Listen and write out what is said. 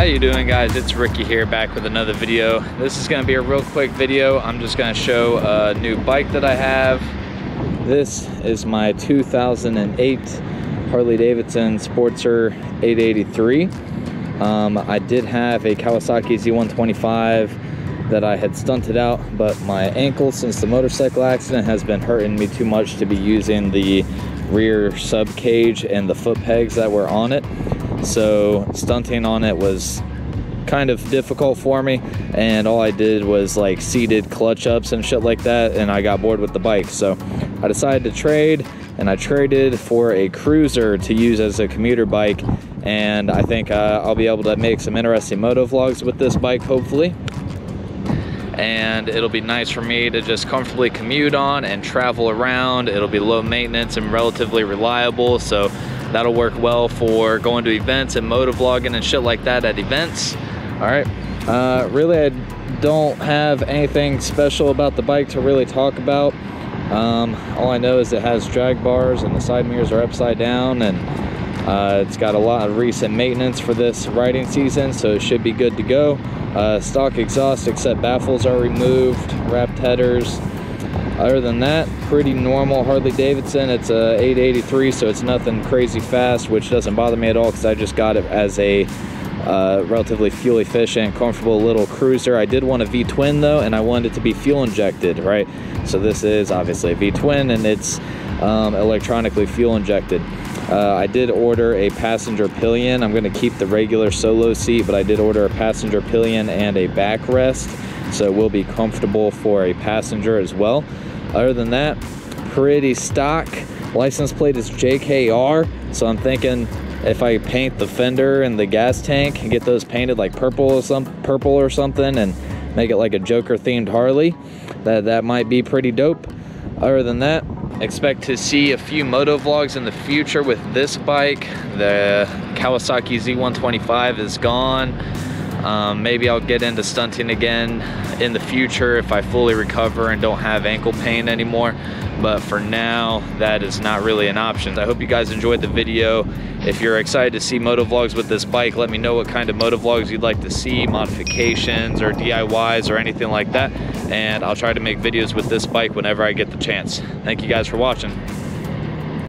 you doing, guys? It's Ricky here, back with another video. This is going to be a real quick video. I'm just going to show a new bike that I have. This is my 2008 Harley-Davidson Sportster 883. I did have a Kawasaki Z125 that I had stunted out, but my ankle since the motorcycle accident has been hurting me too much to be using the rear sub cage and the foot pegs that were on it. So stunting on it was kind of difficult for me, and all I did was like seated clutch ups and shit like that, and I got bored with the bike. So I decided to trade, and I traded for a cruiser to use as a commuter bike, and I think I'll be able to make some interesting moto vlogs with this bike, hopefully. And it'll be nice for me to just comfortably commute on and travel around. It'll be low maintenance and relatively reliable, so that'll work well for going to events and moto vlogging and shit like that at events. All right, really I don't have anything special about the bike to really talk about. All I know is it has drag bars and the side mirrors are upside down, and it's got a lot of recent maintenance for this riding season, so it should be good to go. Stock exhaust except baffles are removed, wrapped headers. Other than that, pretty normal Harley-Davidson. It's a 883, so it's nothing crazy fast, which doesn't bother me at all because I just got it as a relatively fuel efficient, comfortable little cruiser. I did want a V-twin though, and I wanted it to be fuel injected, right? So this is obviously a V-twin, and it's electronically fuel injected. I did order a passenger pillion. I'm going to keep the regular solo seat, but I did order a passenger pillion and a backrest, so it will be comfortable for a passenger as well. Other than that, pretty stock. License plate is JKR, so I'm thinking if I paint the fender and the gas tank and get those painted like purple or something and make it like a Joker themed Harley, that might be pretty dope. Other than that, expect to see a few moto vlogs in the future with this bike. The Kawasaki Z125 is gone. Maybe I'll get into stunting again in the future if I fully recover and don't have ankle pain anymore, but for now that is not really an option. I hope you guys enjoyed the video. If you're excited to see moto vlogs with this bike, let me know what kind of moto vlogs you'd like to see, modifications or DIYs or anything like that, and I'll try to make videos with this bike whenever I get the chance. Thank you guys for watching.